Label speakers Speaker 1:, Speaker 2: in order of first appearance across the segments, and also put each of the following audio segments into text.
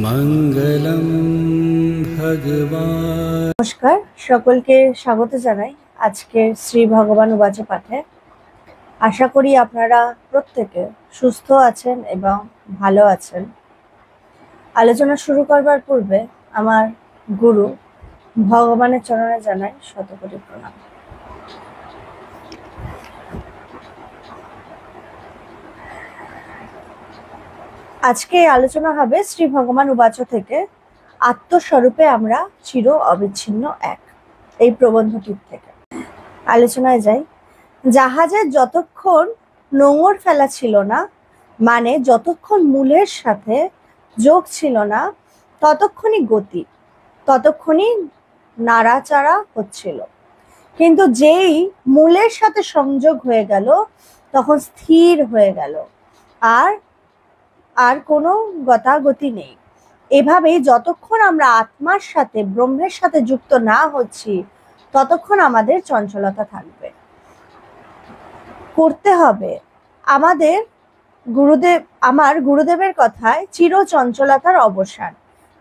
Speaker 1: মঙ্গলম ভগবান।
Speaker 2: নমস্কার, সকলকে স্বাগত জানাই আজকের শ্রী ভগবান উবাচ পাঠে। আশা করি আপনারা প্রত্যেকে সুস্থ আছেন এবং ভালো আছেন। আলোচনা শুরু করবার পূর্বে আমার গুরু ভগবানের চরণে জানাই শতকোটি প্রণাম। আজকে আলোচনা হবে শ্রী ভগবান উবাচ থেকে আত্মস্বরূপে আমরা চির অবিচ্ছিন্ন এক, এই প্রবন্ধটির থেকে। আলোচনায় যাই। জাহাজের যতক্ষণ নোঙর ফেলা ছিল না, মানে যতক্ষণ মূলের সাথে যোগ ছিল না, ততক্ষণই গতি, ততক্ষণই নাড়াচাড়া হচ্ছিল। কিন্তু যেই মূলের সাথে সংযোগ হয়ে গেল, তখন স্থির হয়ে গেল, আর কোনো গতাগতি নেই। এভাবেই যতক্ষণ আমরা আত্মার সাথে, ব্রহ্মের সাথে যুক্ত না হচ্ছি, ততক্ষণ আমাদের চঞ্চলতা থাকবে। করতে হবে আমার গুরুদেবের কথায় চির চঞ্চলতার অবসান।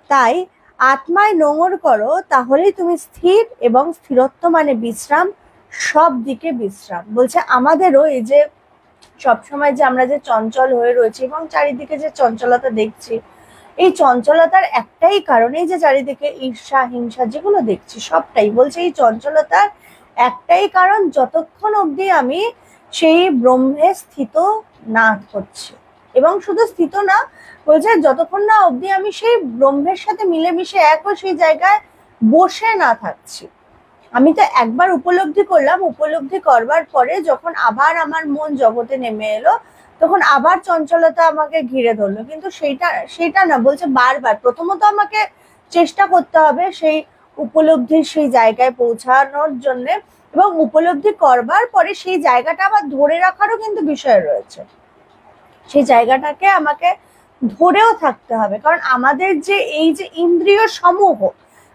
Speaker 2: তাই আত্মায় নোঙর করো, তাহলেই তুমি স্থির, এবং স্থিরত্ব মানে বিশ্রাম, সব দিকে বিশ্রাম। বলছে আমাদেরও এই যে সবসময় যে আমরা যে চঞ্চল হয়ে রয়েছি এবং চারিদিকে যে চঞ্চলতা দেখছি, এই চঞ্চলতার একটাই কারণ, এই যে চারিদিকে ঈর্ষা হিংসা যেগুলো দেখছি সবটাই, বলছে এই চঞ্চলতার একটাই কারণ, যতক্ষণ অবধি আমি সেই ব্রহ্মে স্থিত না হচ্ছি। এবং শুধু স্থিত না, বলছে যতক্ষণ না অবধি আমি সেই ব্রহ্মের সাথে মিলেমিশে এক ও সেই জায়গায় বসে না থাকছি। আমি তো একবার উপলব্ধি করলাম, উপলব্ধি করবার পরে যখন আবার আমার মন জগতে নেমে এলো, তখন আবার চঞ্চলতা আমাকে ঘিরে ধরলো। কিন্তু সেইটা না, বলছে বারবার প্রথমত আমাকে চেষ্টা করতে হবে সেই উপলব্ধির সেই জায়গায় পৌঁছানোর জন্য, এবং উপলব্ধি করবার পরে সেই জায়গাটা আবার ধরে রাখারও কিন্তু বিষয় রয়েছে। সেই জায়গাটাকে আমাকে ধরেও থাকতে হবে, কারণ আমাদের যে এই যে ইন্দ্রিয় সমূহ,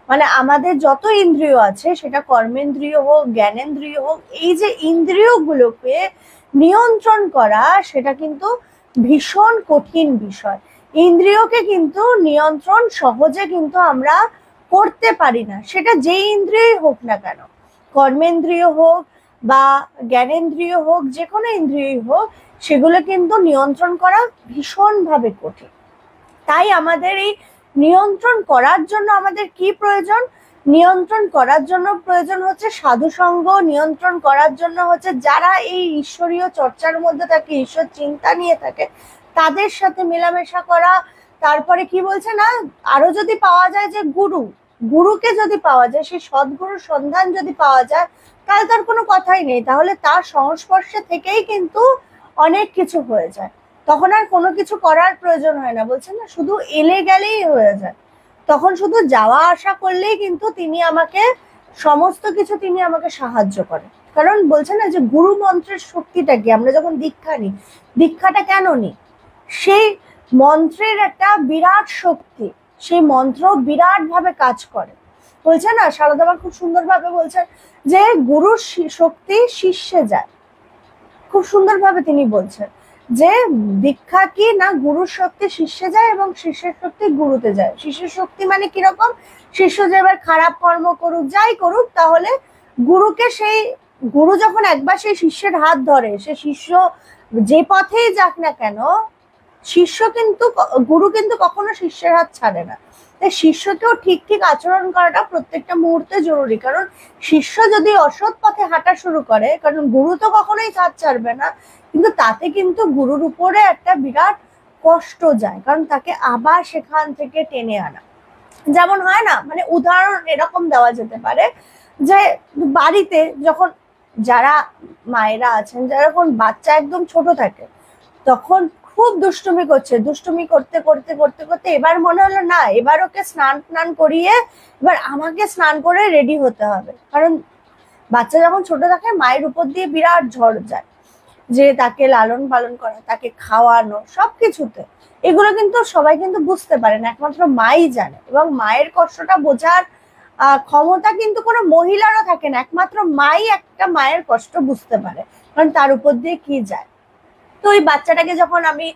Speaker 2: মানে আমাদের যত ইন্দ্রিয় আছে, সেটা কর্মেন্দ্রিয় হোক, জ্ঞানেন্দ্রিয় হোক, এই যে ইন্দ্রিয়গুলোকে নিয়ন্ত্রণ করা, সেটা কিন্তু ভীষণ কঠিন বিষয়। ইন্দ্রিয়কে কিন্তু নিয়ন্ত্রণ সহজে কিন্তু আমরা করতে পারি না, সেটা যে ইন্দ্রিয়ই হোক না কেন, কর্মেন্দ্রিয় হোক বা জ্ঞানেন্দ্রিয় হোক, যে কোনো ইন্দ্রিয়ই হোক, সেগুলো কিন্তু নিয়ন্ত্রণ করা ভীষণভাবে কঠিন। তাই আমাদের এই নিয়ন্ত্রণ করার জন্য আমাদের কি প্রয়োজন? নিয়ন্ত্রণ করার জন্য প্রয়োজন হচ্ছে সাধুসঙ্গ। নিয়ন্ত্রণ করার জন্য হচ্ছে যারা এই ঈশ্বরীয় চর্চার মধ্যে থাকে, ঈশ্বর চিন্তা নিয়ে থাকে, তাদের সাথে মেলামেশা করা। তারপরে কি বলছে না, আরো যদি পাওয়া যায় যে গুরুকে যদি পাওয়া যায়, সেই সদ্গুরুর সন্ধান যদি পাওয়া যায়, তাহলে তার কোনো কথাই নেই। তাহলে তার সংস্পর্শে থেকেই কিন্তু অনেক কিছু হয়ে যায়, তখন আর কোনো কিছু করার প্রয়োজন হয় না। বলছেন না, শুধু এলে গেলেই হয়ে যায়, তখন শুধু যাওয়া আসা করলেই কিন্তু তিনি আমাকে সমস্ত কিছু, তিনি আমাকে সাহায্য করেন। কারণ বলছে না যে গুরু মন্ত্রের শক্তিটা কি, আমরা যখন দীক্ষা নিই, দীক্ষাটা কেন নিই? সেই মন্ত্রের একটা বিরাট শক্তি, সেই মন্ত্র বিরাট ভাবে কাজ করে। বলছে না, সারদা মা খুব সুন্দরভাবে বলছেন যে গুরুর শক্তি শিষ্যে যায়। খুব সুন্দরভাবে তিনি বলছেন যে দীক্ষা কি না, গুরুর শক্তি শিষ্যে যায় এবং শিষ্যের শক্তি গুরুতে যায়। শিষ্যের শক্তি মানে কিরকম? শিষ্য যে এবার খারাপ কর্ম করুক, যাই করুক, তাহলে গুরুকে, সেই গুরু যখন একবার সেই শিষ্যের হাত ধরে, সে শিষ্য যে পথেই যাক না কেন, গুরু কিন্তু কখনো শিষ্যের হাত ছাড়ে না। তাই শিষ্যকেও ঠিক আচরণ করাটা প্রত্যেকটা মুহূর্তে জরুরি। কারণ শিষ্য যদি অসৎ পথে হাঁটা শুরু করে, কারণ গুরু তো কখনোই হাত ছাড়বে না, কিন্তু তাতে কিন্তু গুরুর উপরে একটা বিরাট কষ্ট যায়, কারণ তাকে আবার সেখান থেকে টেনে আনা। যেমন হয় না, মানে উদাহরণ এরকম দেওয়া যেতে পারে যে বাড়িতে যখন যারা মায়েরা আছেন, যারা যখন বাচ্চা একদম ছোট থাকে, তখন খুব দুষ্টুমি করছে, দুষ্টুমি করতে করতে করতে করতে এবার মনে হলো না, এবার ওকে স্নান করিয়ে এবার আমাকে স্নান করে রেডি হতে হবে। কারণ বাচ্চা যখন ছোট থাকে, মায়ের উপর দিয়ে বিরাট ঝড় যায়, যে তাকে লালন পালন করা, তাকে খাওয়ানো, সবকিছুতে। এগুলো কিন্তু সবাই কিন্তু বুঝতে পারে না, একমাত্র মাই জানে। এবং মায়ের কষ্টটা বোঝার ক্ষমতা কিন্তু কোনো মহিলারও থাকে না, একমাত্র মাই একটা মায়ের কষ্ট বুঝতে পারে, কারণ তার উপর দিয়ে কি যায়। তো ওই বাচ্চাটাকে যখন আমি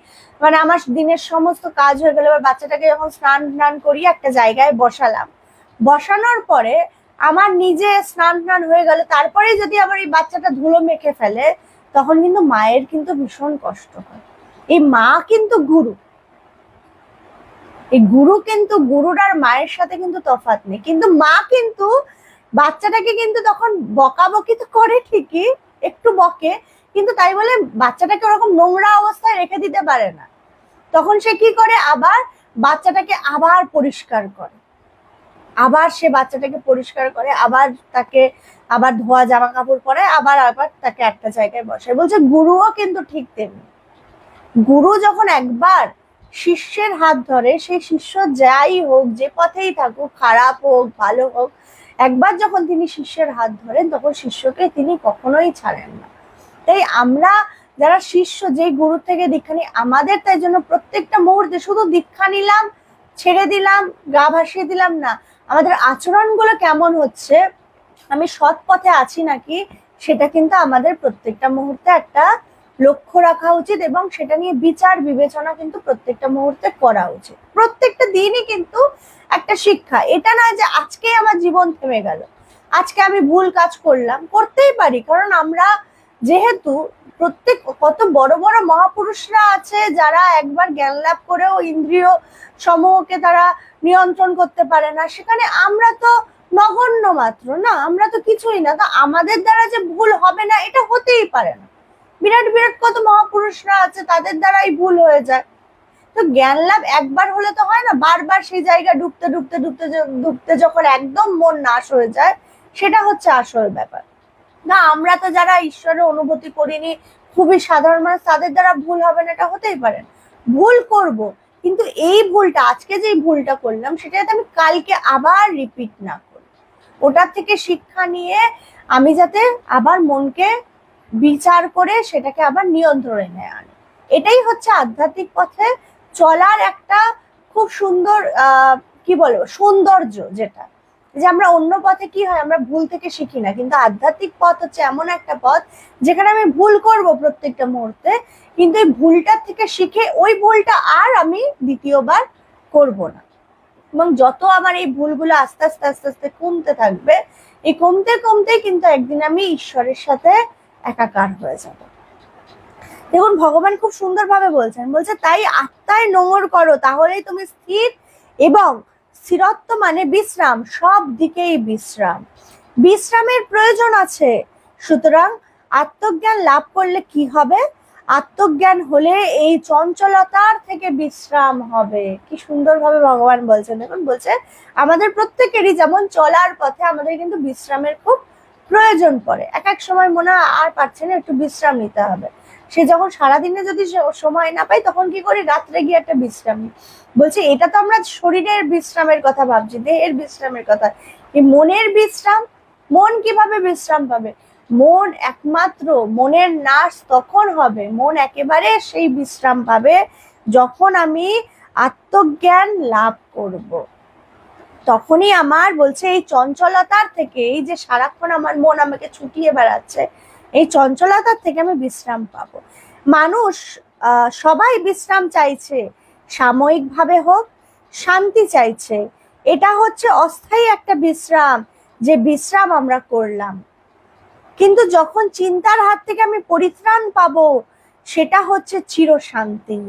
Speaker 2: মানে আমার দিনের সমস্ত কাজ হয়ে গেল, এবার বাচ্চাটাকে যখন স্নান টান করিয়ে একটা জায়গায় বসালাম, বসানোর পরে আমার নিজে স্নান টান হয়ে গেল, তারপরে যদি আবার এই বাচ্চাটা ধুলো মেখে ফেলে, তখন কিন্তু মায়ের কিন্তু ভীষণ কষ্ট হয়। এই মা কিন্তু গুরু, এই গুরু কিন্তু গুরুর আর মায়ের সাথে কিন্তু তফাৎ নেই। কিন্তু মা কিন্তু বাচ্চাটাকে কিন্তু তখন বকাবকি তো করে ঠিকই, একটু বকে, কিন্তু তাই বলে বাচ্চাটাকে ওরকম নোংরা অবস্থায় রেখে দিতে পারে না। তখন সে কি করে, আবার বাচ্চাটাকে আবার পরিষ্কার করে, আবার সে বাচ্চাটাকে পরিষ্কার করে, আবার তাকে আবার ধোয়া জামা কাপড় পরে, আবার আবার তাকে একটা জায়গায় বসায়। বলছে গুরুও কিন্তু ঠিক তেমনি। গুরু যখন একবার শিষ্যের হাত ধরে, সেই শিষ্য যাই হোক, যে পথেই থাকুক, খারাপ হোক ভালো হোক, একবার যখন তিনি শিষ্যের হাত ধরেন, তখন শিষ্যকে তিনি কখনোই ছাড়েন না। তাই আমরা যারা শিষ্য, যে গুরু থেকে দীক্ষা নিই, আমাদের তাই জন্য প্রত্যেকটা মুহূর্তে শুধু দীক্ষা নিলাম, ছেড়ে দিলাম, গা ভাসিয়ে দিলাম না, আমাদের আচরণগুলো কেমন হচ্ছে, আমি সৎ পথে আছি নাকি, সেটা কিন্তু আমাদের প্রত্যেকটা মুহূর্তে একটা লক্ষ্য রাখা উচিত, এবং সেটা নিয়ে বিচার বিবেচনা কিন্তু প্রত্যেকটা মুহূর্তে করা উচিত। প্রত্যেকটা দিনই কিন্তু একটা শিক্ষা। এটা নয় যে আজকে আমার জীবন থেমে গেল, আজকে আমি ভুল কাজ করলাম, করতেই পারি, কারণ আমরা যেহেতু প্রত্যেক কত বড় বড় মহাপুরুষরা আছে যারা একবার জ্ঞান লাভ করেও ইন্দ্রিয় সমূহকে তারা নিয়ন্ত্রণ করতে পারে না, সেখানে আমরা তো নগণ্য মাত্র না, আমরা তো কিছুই না। তো আমাদের দ্বারা যে ভুল হবে না, এটা হতেই পারে না। বিরাট বিরাট কত মহাপুরুষরা আছে, তাদের দ্বারাই ভুল হয়ে যায়। তো জ্ঞান লাভ একবার হলে তো হয় না, বারবার সেই জায়গা ডুবতে ডুবতে ডুবতে ডুবতে যখন একদম মন নাশ হয়ে যায়, সেটা হচ্ছে আসল ব্যাপার। না, আমরা তো যারা ঈশ্বরের অনুভূতি করিনি, খুবই সাধারণ মানুষ, তাদের দ্বারা ভুল হবে না, এটা হতেই পারে। ভুল করব, কিন্তু এই ভুলটা, আজকে যে ভুলটা করলাম, সেটা যাতে আমি কালকে আবার রিপিট না করি, ওটার থেকে শিক্ষা নিয়ে আমি যাতে আবার মনকে বিচার করে সেটাকে আবার নিয়ন্ত্রণে আনি। এটাই হচ্ছে আধ্যাত্মিক পথে চলার একটা খুব সুন্দর কি বলবো সৌন্দর্য, যেটা যে আমরা অন্য পথে কি হয়, আমরা ভুল থেকে শিখি না, কিন্তু আধ্যাত্মিক পথ হচ্ছে এমন একটা পথ যেখানে আমি ভুল করব প্রত্যেকটা মুহূর্তে, কিন্তু এই ভুলটার থেকে শিখে ওই ভুলটা আর আমি দ্বিতীয়বার করব না। এবং যত আমার এই ভুলগুলো আস্তে আস্তে আস্তে আস্তে কমতে থাকবে, এই কমতে কমতে কিন্তু একদিন আমি ঈশ্বরের সাথে একাকার হয়ে যাব। দেখুন ভগবান খুব সুন্দরভাবে বলছেন, বলছে তাই আত্মায় নোংর করো, তাহলেই তুমি স্থির, এবং স্থিরত্ব মানে বিশ্রাম, সব দিকেই বিশ্রাম, বিশ্রামের প্রয়োজন আছে। সুতরাং আত্মজ্ঞান লাভ করলে কি হবে, আত্মজ্ঞান হলে এই চঞ্চলতার থেকে বিশ্রাম হবে। কি সুন্দরভাবে ভগবান বলছেন। দেখুন বলছে আমাদের প্রত্যেকেরই যেমন চলার পথে আমাদের কিন্তু বিশ্রামের খুব প্রয়োজন পড়ে। এক এক সময় মনে হয় আর পারছে না, একটু বিশ্রাম নিতে হবে। সে যখন সারাদিনে যদি সময় না পাই, তখন কি করি, রাত্রে গিয়ে একটা বিশ্রাম নিই। বলছে এটা তো আমরা শরীরের বিশ্রামের কথা ভাবছি, দেহের বিশ্রামের কথা। এই মনের বিশ্রাম, মন কিভাবে বিশ্রাম পাবে? মন একমাত্র, মনের নাশ তখন হবে, মন একেবারে সেই বিশ্রাম পাবে যখন আমি আত্মজ্ঞান লাভ করব। তখনই আমার বলছে এই চঞ্চলতার থেকে, এই যে সারাক্ষণ আমার মন আমাকে ছুটিয়ে বেড়াচ্ছে, এই চঞ্চলতার থেকে আমি বিশ্রাম পাবো। মানুষ সবাই বিশ্রাম চাইছে, সাময়িকভাবে হোক, শান্তি চাইছে। এটা হচ্ছে অস্থায়ী একটা বিশ্রাম, যে বিশ্রাম আমরা করলাম, কিন্তু যখন চিন্তার হাত থেকে আমি পরিত্রাণ পাবো, সেটা হচ্ছে চিরশান্তি।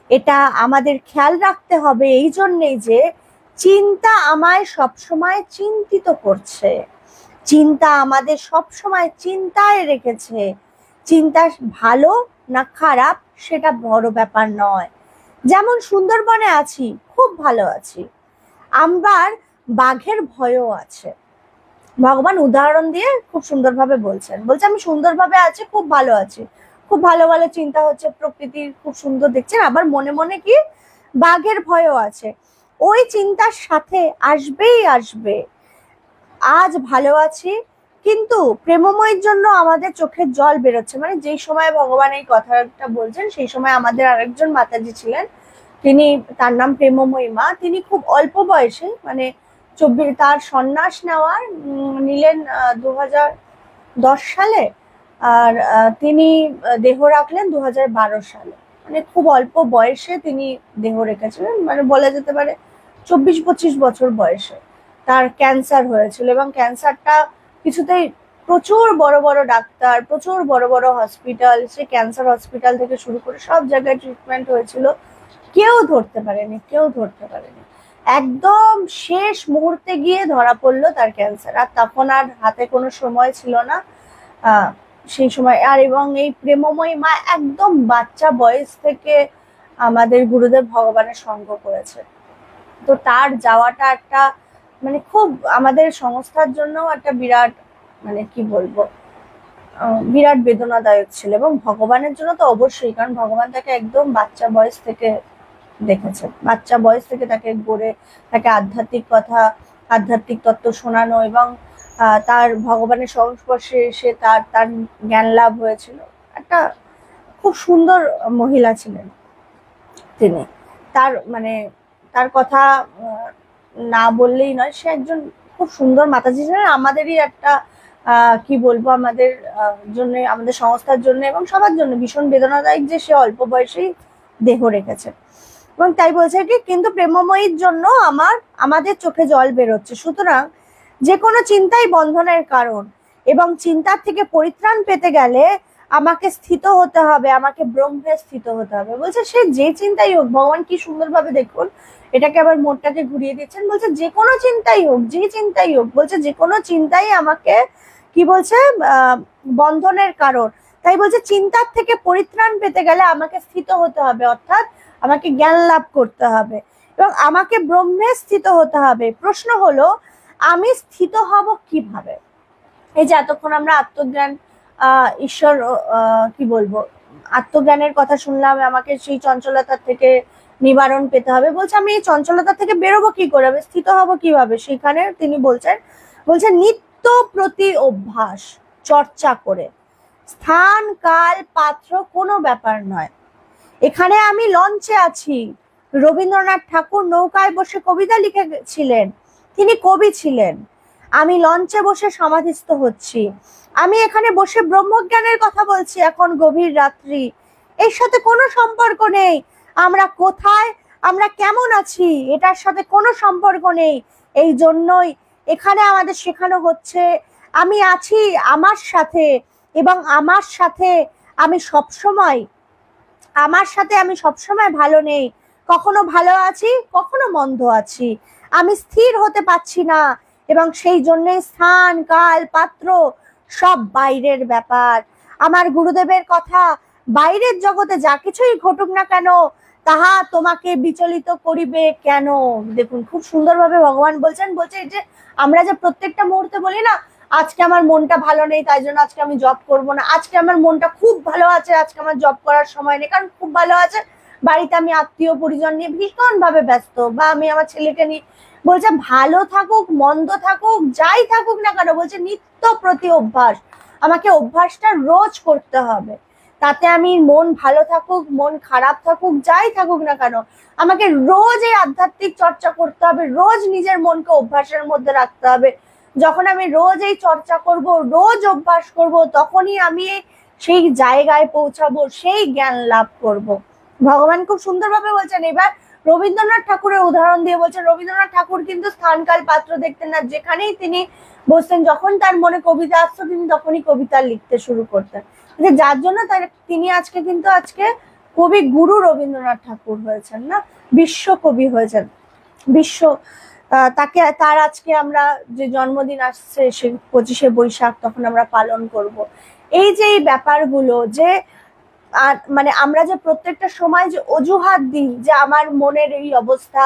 Speaker 2: এটা আমাদের খেয়াল রাখতে হবে, এই জন্যেই যে চিন্তা আমায় সবসময় চিন্তিত করছে, চিন্তা আমাদের সবসময় চিন্তায় রেখেছে। চিন্তা ভালো না খারাপ সেটা বড় ব্যাপার নয়। যেমন সুন্দরবনে আছি, খুব ভালো আছি, আমার বাঘের ভয়ও আছে। ভগবান উদাহরণ দিয়ে খুব সুন্দরভাবে বলছেন, বলছে আমি সুন্দরভাবে আছি, খুব ভালো আছি, খুব ভালো ভালো চিন্তা হচ্ছে, প্রকৃতির খুব সুন্দর দেখছেন, আবার মনে মনে কি বাঘের ভয়ও আছে। ওই চিন্তার সাথে আসবেই আসবে। আজ ভালো আছি, কিন্তু প্রেমময়ের জন্য আমাদের চোখের জল বেরোচ্ছে। মানে যেই সময় ভগবান এই কথাটা বলছেন, সেই সময় আমাদের আরেকজন মাতাজি ছিলেন, তিনি, তার নাম প্রেমময়ী মা। তিনি খুব অল্প বয়সে, মানে তার সন্ন্যাস নিলেন 2010 সালে, আর তিনি দেহ রাখলেন 2012 সালে। মানে খুব অল্প বয়সে তিনি দেহ রেখেছিলেন, মানে বলা যেতে পারে 24-25 বছর বয়সে তার ক্যান্সার হয়েছিল, এবং ক্যান্সারটা কিছুতেই প্রচুর বড় বড় ডাক্তার, প্রচুর বড় বড় হসপিটাল, সে ক্যান্সার হসপিটাল থেকে শুরু করে সব জায়গায় ট্রিটমেন্ট হয়েছিল, কেউ ধরতে পারেনি, কেউ ধরতে পারেনি। একদম শেষ মুহূর্তে গিয়ে ধরা পড়লো তার ক্যান্সার। আর তখন আর হাতে কোনো সময় ছিল না সেই সময়। আর এবং এই প্রেমময়ী মা একদম বাচ্চা বয়স থেকে আমাদের গুরুদেব ভগবানের সঙ্গ করেছে। তো তার যাওয়াটা একটা মানে খুব আমাদের সংস্থার জন্য একটা বিরাট, মানে কি বলবো, বিরাট বেদনাদায়ক ছিল। এবং ভগবানের জন্য তো অবশ্যই, কারণ ভগবান তাকে একদম বাচ্চা বয়স থেকে দেখেছে, বাচ্চা বয়স থেকে তাকে গড়ে, তাকে আধ্যাত্মিক কথা, আধ্যাত্মিক তত্ত্ব শোনানো, এবং তার ভগবানের সংস্পর্শে এসে তার তার জ্ঞান লাভ হয়েছিল। একটা খুব সুন্দর মহিলা ছিলেন তিনি। তার মানে তার কথা না বললেই নয়, সে একজন খুব সুন্দর মাতাজি ছিলেন। আমাদেরই একটা কি বলবো, আমাদের জন্য, আমাদের সংস্থার জন্য এবং সবার জন্য ভীষণ বেদনাদায়ক যে সে অল্প বয়সেই দেহ রেখেছে। এবং তাই বলছে কি, কিন্তু প্রেমময়ীর জন্য আমাদের চোখে জল বেরোচ্ছে। সুতরাং যে কোনো চিন্তাই বন্ধনের কারণ, এবং চিন্তার থেকে পরিত্রাণ পেতে গেলে আমাকে স্থিত হতে হবে, আমাকে ব্রহ্মে স্থিত হতে হবে। বলছে সে যে চিন্তাই হোক, ভগবান কি সুন্দরভাবে দেখুন এটাকে আবার মোড়টাকে ঘুরিয়ে দিচ্ছেন। বলছে যে কোনো চিন্তাই হোক, যে চিন্তাই হোক, বলছে যে কোনো চিন্তাই আমাকে কি বলছে বন্ধনের কারণ। তাই বলছে চিন্তার থেকে পরিত্রাণ পেতে গেলে আমাকে স্থিত হতে হবে, অর্থাৎ আমাকে জ্ঞান লাভ করতে হবে এবং আমাকে ব্রহ্মে স্থিত হতে হবে। প্রশ্ন হলো আমি স্থিত হব কিভাবে? এই যে এতক্ষণ আমরা আত্মজ্ঞান, ঈশ্বর, কি বলবো, আত্মজ্ঞানের কথা শুনলাম, আমাকে সেই চঞ্চলতা থেকে নিবারণ পেতে হবে। বলছে আমি এই চঞ্চলতা থেকে বেরোবো কি করে, আমি স্থিত হব কিভাবে? সেখানে তিনি বলছেন নিত্য প্রতি অভ্যাস চর্চা করে, স্থান কাল পাত্র কোনো ব্যাপার নয়। এখানে আমি লঞ্চে আছি, রবীন্দ্রনাথ ঠাকুর নৌকায় বসে কবিতা লিখেছিলেন, তিনি কবি ছিলেন। আমি লঞ্চে বসে সমাধিস্থ হচ্ছি, আমি এখানে বসে ব্রহ্মজ্ঞানের কথা বলছি এখন গভীর রাত্রি। এর সাথে কোনো সম্পর্ক নেই আমরা কোথায়, আমরা কেমন আছি, এটার সাথে কোনো সম্পর্ক নেই। এই জন্যই এখানে আমাদের শেখানো হচ্ছে আমি আছি আমার সাথে, এবং আমার সাথে আমি সবসময় ভালো নেই, কখনো ভালো আছি, কখনো মন্দ আছি, আমি স্থির হতে পারছি না, এবং সেই জন্য স্থান কাল পাত্র সব বাইরের ব্যাপার। আমার গুরুদেবের কথা, বাইরের জগতে যা কিছুই ঘটুক না কেন তাহা তোমাকে বিচলিত করিবে কেন। দেখুন খুব সুন্দরভাবে ভগবান বলছেন, বলছে যে আমরা যে প্রত্যেকটা মুহূর্তে বলি না, আজকে আমার মনটা ভালো নেই তাই জন্য আজকে আমি জব করব না, আজকে আমার মনটা খুব ভালো আছে আজকে আমার জব করার সময় নেই, কারণ খুব ভালো আছে বাড়িতে আমি আত্মীয় পরিজন নিয়ে ভীষণ ভাবে ব্যস্ত, বা আমি আমার ছেলেকে নিয়ে। বলছে ভালো থাকুক মন্দ থাকুক যাই থাকুক না কেন, বলছে নিত্য প্রতি অভ্যাস, আমাকে অভ্যাসটা রোজ করতে হবে। তাতে আমি মন ভালো থাকুক মন খারাপ থাকুক যাই থাকুক না কেন, আমাকে রোজ এই আধ্যাত্মিক চর্চা করতে হবে, রোজ নিজের মনকে অভ্যাসের মধ্যে রাখতে হবে। যখন আমি রোজ এই চর্চা করব, রোজ অভ্যাস করব, তখনই আমি সেই জায়গায় পৌঁছাবো, সেই জ্ঞান লাভ করব। ভগবান খুব সুন্দরভাবে বলছেন। এবার রবীন্দ্রনাথ ঠাকুরের উদাহরণ দিয়ে বলছেন, রবীন্দ্রনাথ ঠাকুর কিন্তু স্থানকাল পাত্র দেখতেন না, যেখানেই তিনি বসতেন যখন তার মনে কবিতা আসতো তিনি তখনই কবিতা লিখতে শুরু করতেন, যার জন্য তিনি আজকে কবি গুরু রবীন্দ্রনাথ ঠাকুর হয়েছেন না, বিশ্ব কবি হয়েছেন। তার আজকে আমরা যে জন্মদিন আসছে সে 25শে বৈশাখ, তখন আমরা পালন করব। এই যে এই ব্যাপারগুলো যে মানে আমরা যে প্রত্যেকটা সময় যে অজুহাত দিই যে আমার মনের এই অবস্থা,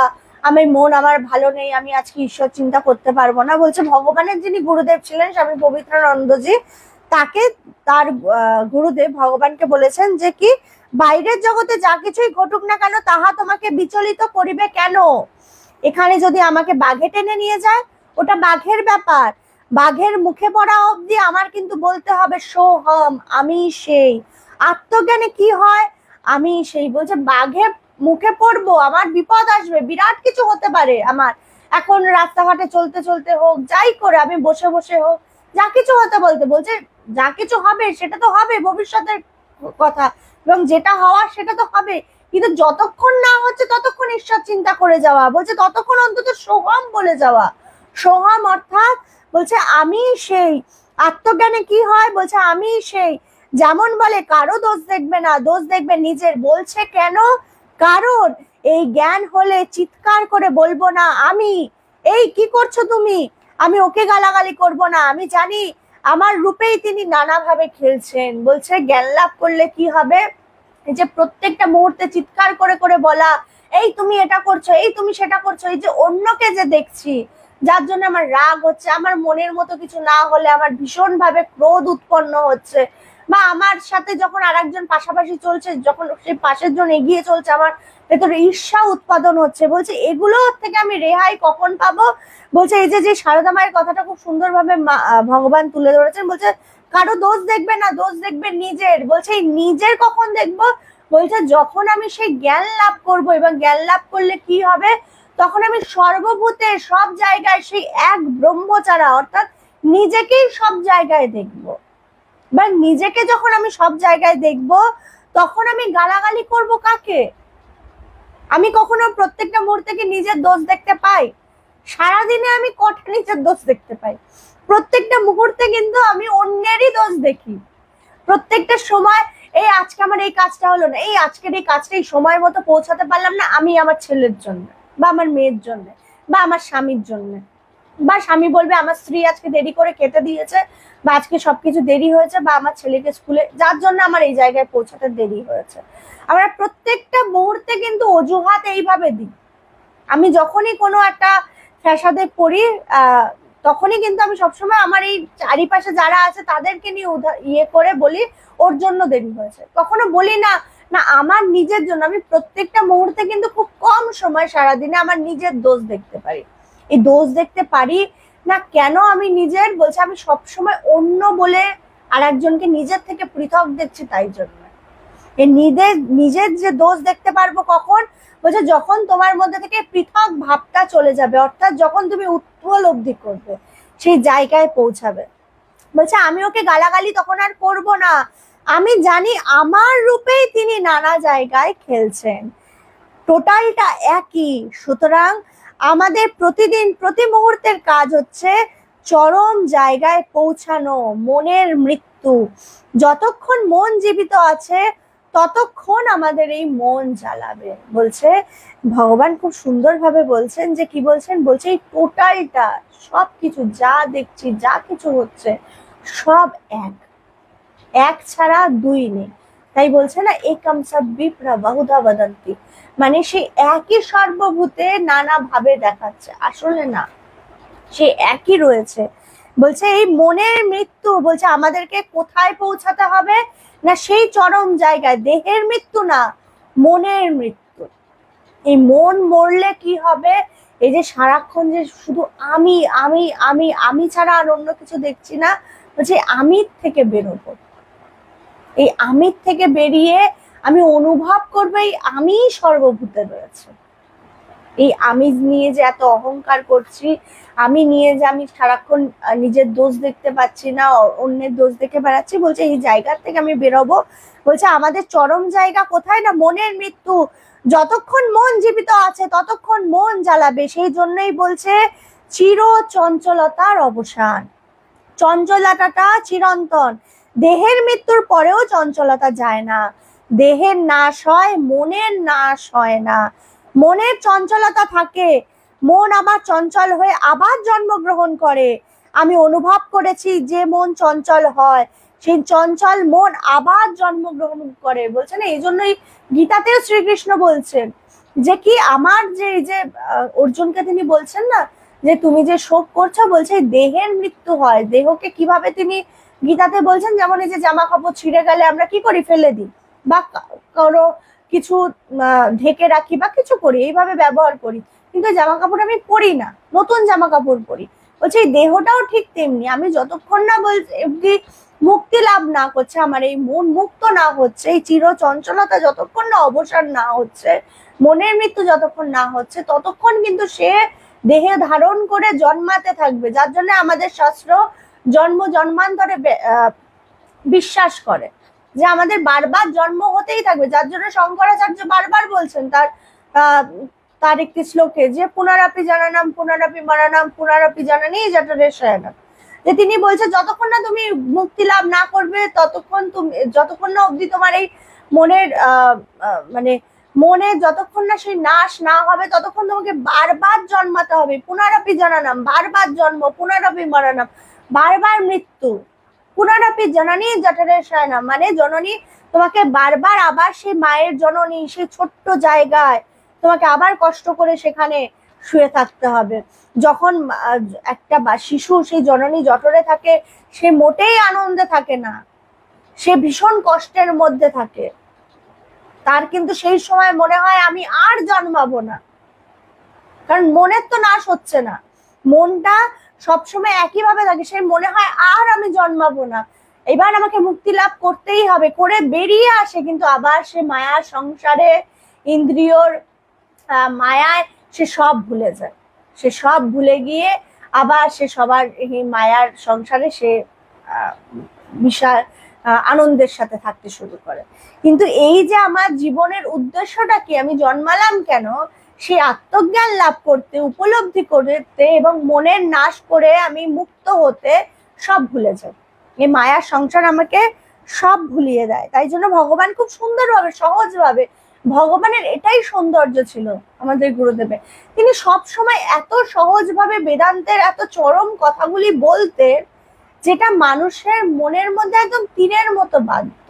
Speaker 2: আমার ভালো নেই, আমি আজকে ঈশ্বর চিন্তা করতে পারবো না, বলছে ভগবানের যিনি গুরুদেব ছিলেন স্বামী পবিত্রানন্দজি, তাকে তার গুরুদেব ভগবানকে বলেছেন যে কি, বাইরের জগতে যা কিছুই ঘটুক না কেন তাহা তোমাকে বিচলিত করিবে কেন। এখানে যদি আমাকে বাঘে টেনে নিয়ে যায় ওটা বাঘের ব্যাপার, বাঘের মুখে পড়া অবধি আমার কিন্তু বলতে হবে সোহম, আমি সেই। আত্মজ্ঞানে কি হয়, আমি সেই। বলছে বাঘের মুখে পড়বো, আমার বিপদ আসবে, বিরাট কিছু হতে পারে, আমার এখন রাস্তাঘাটে চলতে চলতে হোক, যাই করে আমি বসে বসে হোক, যা কিছু হতে বলছে যা কিছু হবে সেটা তো হবে, ভবিষ্যতের কথা, এবং যেটা হওয়ার সেটা তো হবে, কিন্তু যতক্ষণ না হচ্ছে ততক্ষণ ঈশ্বর চিন্তা করে যাওয়া, বলছে ততক্ষণ অন্তত সোহম বলে যাওয়া। সোহম অর্থাৎ বলছে আমি সেই। আত্মজ্ঞানে কি হয়, বলছে আমি সেই, যেমন বলে কারো দোষ দেখবে না, দোষ দেখবে নিজের। বলছে কেন? কারণ এই জ্ঞান হলে চিৎকার করে বলবো না আমি, এই কি করছো তুমি, আমি ওকে গালাগালি করব না, আমি জানি আমার রূপেই তিনি নানাভাবে খেলছেন। বলছে জ্ঞান লাভ করলে কি হবে, এই যে প্রত্যেকটা মুহূর্তে চিৎকার করে করে বলা, এই তুমি এটা করছো, এই তুমি সেটা করছো, এই যে অন্যকে যে দেখছি যার জন্য আমার রাগ হচ্ছে, আমার মনের মতো কিছু না হলে আমার ভীষণ ভাবে ক্রোধ উৎপন্ন হচ্ছে, বা আমার সাথে যখন আরেকজন পাশাপাশি চলছে, যখন সেই পাশের জন এগিয়ে চলছে, আমার ভেতরে ঈর্ষা উৎপাদন হচ্ছে। বলছে এগুলো থেকে আমি রেহাই কখন পাবো? বলছে এই যে সারদা মায়ের কথাটা খুব সুন্দরভাবে ভগবান তুলে ধরেছেন। বলছে কারো দোষ দেখবে না, দোষ দেখবে নিজের। বলছে এই নিজের কখন দেখবো? বলছে যখন আমি সেই জ্ঞান লাভ করব, এবং জ্ঞান লাভ করলে কি হবে, তখন আমি সর্বভূতে সব জায়গায় সেই এক ব্রহ্মচারা অর্থাৎ নিজেকেই সব জায়গায় দেখবো। বা নিজেকে যখন আমি সব জায়গায় দেখবো, তখন আমি গালাগালি করব কাকে? আমি কখনো প্রত্যেকটা মুহূর্তে কি নিজের দোষ দেখতে পাই? সারাদিনে আমি কটা নিজের দোষ দেখতে পাই? প্রত্যেকটা মুহূর্তে কিন্তু আমি অন্যেরই দোষ দেখি। প্রত্যেকটা সময়, এই আজকে আমার এই কাজটা হলো না, এই আজকের এই কাজটা এই সময় মতো পৌঁছাতে পারলাম না, আমি আমার ছেলের জন্য, বা আমার মেয়ের জন্য, বা আমার স্বামীর জন্য। বা স্বামী বলবে আমার স্ত্রী আজকে দেরি করে খেতে দিয়েছে, বা আজকে সবকিছু দেরি হয়েছে, বা আমার ছেলেকে স্কুলে, যার জন্য আমার এই জায়গায় পৌঁছাতে দেরি হয়েছে। আমরা প্রত্যেকটা মুহূর্তে কিন্তু অজুহাত এইভাবে দিই। আমি যখনই কোনো একটা ফ্যাসাদে পড়ি, তখনই কিন্তু আমি সবসময় আমার এই চারিপাশে যারা আছে তাদেরকে নিয়ে ইয়ে করে বলি ওর জন্য দেরি হয়েছে। কখনো বলি না না আমার নিজের জন্য। আমি প্রত্যেকটা মুহূর্তে কিন্তু খুব কম সময় সারাদিনে আমার নিজের দোষ দেখতে পারি। এই দোষ দেখতে পারি না কেন আমি নিজের? বলছে আমি সবসময় অন্য বলে আর একজনকে নিজের থেকে পৃথক দেখছি, তাই জন্য। এই নিজের যে দোষ দেখতে পারবো কখন? বলছে যখন তোমার মধ্যে থেকে পৃথক ভাবটা চলে যাবে, অর্থাৎ যখন তুমি উপলব্ধি করবে, সেই জায়গায় পৌঁছাবে। বলছে আমি ওকে গালাগালি তখন আর করব না, আমি জানি আমার রূপেই তিনি নানা জায়গায় খেলছেন, টোটালটা একই। সুতরাং আমাদের প্রতিদিন প্রতি মুহূর্তের কাজ হচ্ছে চরম জায়গায় পৌঁছানো, মনের মৃত্যু। যতক্ষণ মন জীবিত আছে ততক্ষণ আমাদের এই মন জ্বালাবে। বলছে ভগবান খুব সুন্দরভাবে বলছেন, যে কি বলছেন, বলছে এই টোটালটা সবকিছু যা দেখছি, যা কিছু হচ্ছে, সব এক, এক ছাড়া দুই নেই। তাই বলছে না একম সব বিপ্রা বহুধা বদন্তি, মানে সে একই সর্বভূতে নানা ভাবে দেখাচ্ছে, আসলে না, সে একই রয়েছে। বলছে এই মনের মৃত্যু, বলছে আমাদেরকে কোথায় পৌঁছাতে হবে না, সেই চরম জায়গায়। দেহের মৃত্যু না, মনের মৃত্যু। এই মন মরলে কি হবে? এই যে সারাক্ষণ যে শুধু আমি আমি আমি আমি ছাড়া আর অন্য কিছু দেখছি না, বলছে আমির থেকে বেরোবো। এই আমির থেকে বেরিয়ে আমি অনুভব করবো এই আমি সর্বভূতে রয়েছে। এই আমি নিয়ে যে এত অহংকার করছি, আমি নিয়ে যে আমি সারাক্ষণ নিজের দোষ দেখতে পাচ্ছি না, অন্যের দোষ দেখে বেড়াচ্ছি, বলছে এই জায়গা থেকে আমি বেরোবো। বলছে আমাদের চরম জায়গা কোথায় না, মনের মৃত্যু। যতক্ষণ মন জীবিত আছে ততক্ষণ মন জ্বালাবে। সেই জন্যই বলছে চির চঞ্চলতার অবসান। চঞ্চলতাটা চিরন্তন। দেহের মৃত্যুর পরেও চঞ্চলতা যায় না, দেহের নাশ হয়, মনের নাশ হয় না। মনের চঞ্চলতা থাকে, মন আবার চঞ্চল হয়ে আবার জন্মগ্রহণ করে। আমি অনুভব করেছি যে মন চঞ্চল হয়, সেই চঞ্চল মন আবার জন্মগ্রহণ করে। বলছে না, এই জন্যই গীতাতেও শ্রীকৃষ্ণ বলছেন যে কি আমার যে এই যে অর্জুনকে তিনি বলছেন না যে তুমি যে শোক করছো, বলছে দেহের মৃত্যু হয়। দেহকে কিভাবে তিনি গীতাতে বলছেন, যেমন এই যে জামা কাপড় ছিঁড়ে গেলে আমরা কি করি, ফেলে দিই, বা কারো কিছু ঢেকে রাখি, বা কিছু করি, এইভাবে ব্যবহার করি, কিন্তু জামা কাপড় আমি পরি না, নতুন জামা কাপড় পরি। বলছে এই দেহটাও ঠিক তেমনি, আমি যতক্ষণ না বলছি মুক্তি লাভ না করছে, আমার এই মন মুক্ত না হচ্ছে, এই চির চঞ্চলতা যতক্ষণ না অবসান না হচ্ছে, মনের মৃত্যু যতক্ষণ না হচ্ছে, ততক্ষণ কিন্তু সে দেহে ধারণ করে জন্মাতে থাকবে। যার জন্য আমাদের শাস্ত্র জন্ম জন্মান্তরে বিশ্বাস করে যে আমাদের বারবার জন্ম হতেই থাকবে, যার জন্য শঙ্করাচার্য বারবার বলছেন তার একটি শ্লোকে যে পুনরাপি জানানাম পুনরাপি মরণাম পুনরাপি জানানি জঠরে শয়নম, যে তিনি বলছে যতক্ষণ না তুমি মুক্তি লাভ না করবে যতক্ষণ না অবধি তোমার এই মনের মানে মনে যতক্ষণ না সেই নাশ না হবে ততক্ষণ তোমাকে বারবার জন্মাতে হবে। পুনরাপি জানানাম, বারবার জন্ম, পুনরাপি মরণাম, বারবার মৃত্যু, পুনরাপি জননী জঠরে শয়নম, মানে জননী তোমাকে বারবার আবার সেই মায়ের জননী সেই ছোট্ট জায়গায় তোমাকে আবার কষ্ট করে সেখানে শুয়ে থাকতে হবে। যখন একটা শিশু সেই জননী জঠরে থাকে সে মোটেই আনন্দে থাকে না, সে ভীষণ কষ্টের মধ্যে থাকে। তার কিন্তু সেই সময় মনে হয় আমি আর জন্মাবো না, কারণ মনের তো নাশ হচ্ছে না, মনটা সবসময় একইভাবে থাকে, সে মনে হয় আর আমি জন্মাবো না, এবার আমাকে মুক্তি লাভ করতেই হবে, করে বেরিয়ে আসে, কিন্তু আবার সে মায়ার সংসারে ইন্দ্রিয়র মায়ায় সে সব ভুলে যায়, সে সব ভুলে গিয়ে আবার সে সবার এই মায়ার সংসারে সে বিশাল আনন্দের সাথে থাকতে শুরু করে। কিন্তু এই যে আমার জীবনের উদ্দেশ্যটা কি, আমি জন্মালাম কেন, সেই আত্মজ্ঞান লাভ করতে, উপলব্ধি করতে এবং মনের নাশ করে আমি মুক্ত হতে সব ভুলে যাই। এই মায়ার সংসার আমাকে সব ভুলিয়ে দেয়। তাই জন্য ভগবান খুব সুন্দরভাবে সহজভাবে, ভগবানের এটাই সৌন্দর্য ছিল আমাদের গুরুদেবের, তিনি সব সময় এত সহজভাবে বেদান্তের এত চরম কথাগুলি বলতেন যেটা মানুষের মনের মধ্যে একদম তীরের মতো বাঁধত,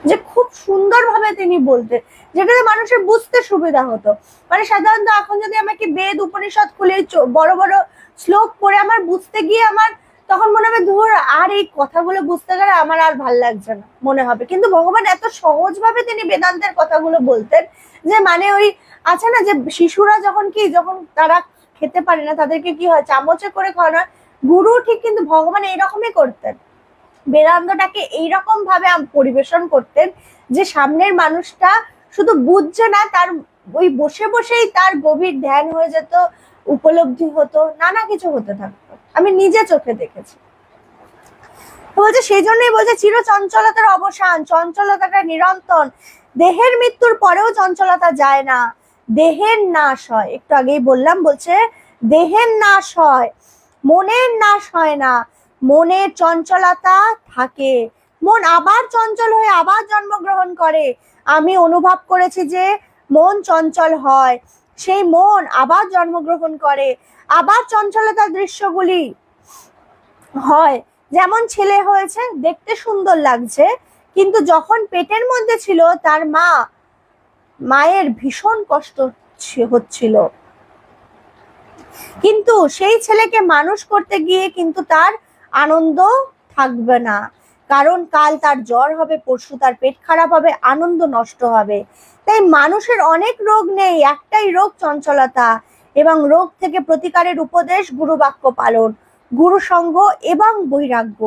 Speaker 2: যে খুব সুন্দরভাবে তিনি বলতেন, যেটাতে মানুষের বুঝতে সুবিধা হতো। মানে সাধারণত এখন যদি আমাকে বেদ উপনিষদ খুলে বড় বড় শ্লোক পড়ে আমার বুঝতে গিয়ে আমার তখন মনে হবে ধর আর এই কথাগুলো বুঝতে গেলে আমার আর ভাল লাগছে না মনে হবে, কিন্তু ভগবান এত সহজভাবে তিনি বেদান্তের কথাগুলো বলতেন যে মানে ওই আছে না যে শিশুরা যখন তারা খেতে পারে না তাদেরকে কি হয় চামচে করে খাওয়ানো, গুরু ঠিক কিন্তু ভগবান এইরকমই করতেন, বেদান্তটাকে এইরকম ভাবে পরিবেশন করতেন যে সামনের মানুষটা শুধু বুঝছে না, তার ওই বসে বসেই তার গভীর ধ্যান হয়ে যেত, উপলব্ধি হতো, নানা কিছু হতে থাকতো, আমি নিজে চোখে দেখেছি। বলছে সেই জন্যই বলছে চির চঞ্চলতার অবসান, চঞ্চলতাটা নিরন্তর, দেহের মৃত্যুর পরেও চঞ্চলতা যায় না, দেহের নাশ হয়, একটু আগেই বললাম, বলছে দেহের নাশ হয়, মনের নাশ হয় না, মনের চঞ্চলতা থাকে, মন আবার চঞ্চল হয়ে আবার জন্মগ্রহণ করে। আমি অনুভব করেছি যে মন চঞ্চল হয়, সেই মন আবার জন্মগ্রহণ করে, আবার চঞ্চলতার দৃশ্যগুলি হয়। যেমন ছেলে হয়েছে, দেখতে সুন্দর লাগছে, কিন্তু যখন পেটের মধ্যে ছিল তার মায়ের ভীষণ কষ্ট হচ্ছিল, কিন্তু সেই ছেলেকে মানুষ করতে গিয়ে কিন্তু তার আনন্দ থাকবে না, কারণ কাল তার জ্বর হবে, পরশু তার পেট খারাপ হবে, আনন্দ নষ্ট হবে। তাই মানুষের অনেক রোগ নেই, একটাই রোগ চঞ্চলতা, এবং রোগ থেকে প্রতিকারের উপদেশ গুরু বাক্য পালন, গুরু সঙ্গ এবং বৈরাগ্য।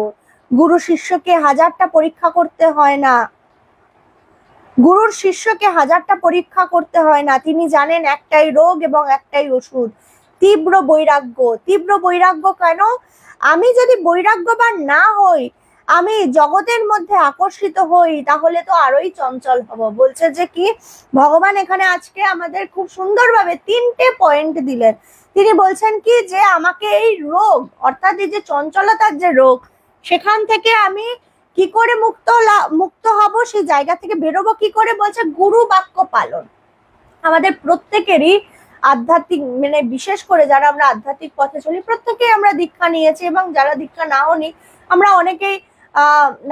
Speaker 2: গুরু শিষ্যকে হাজারটা পরীক্ষা করতে হয় না, গুরুর শিষ্যকে হাজারটা পরীক্ষা করতে হয় না, তিনি জানেন একটাই রোগ এবং একটাই ওষুধ, তীব্র বৈরাগ্য। তীব্র বৈরাগ্য কেন? আমি যদি বৈরাগ্যবান না হই, আমি জগতের মধ্যে আকর্ষিত হই, তাহলে তো আরোই চঞ্চল হব। বলছে যে কি ভগবান এখানে আজকে আমাদের খুব সুন্দরভাবে 3টে পয়েন্ট দিলেন। তিনি বলছেন কি যে আমাকে এই রোগ অর্থাৎ এই যে চঞ্চলতার যে রোগ, সেখান থেকে আমি কি করে মুক্ত হব, সেই জায়গা থেকে বেরোবো কি করে, বলছে গুরু বাক্য পালন। আমাদের প্রত্যেকেরই আধ্যাত্মিক মানে বিশেষ করে যারা আমরা আধ্যাত্মিক পথে চলি প্রত্যেকেই আমরা দীক্ষা নিয়েছি, এবং যারা দীক্ষা নাও নি আমরা অনেকেই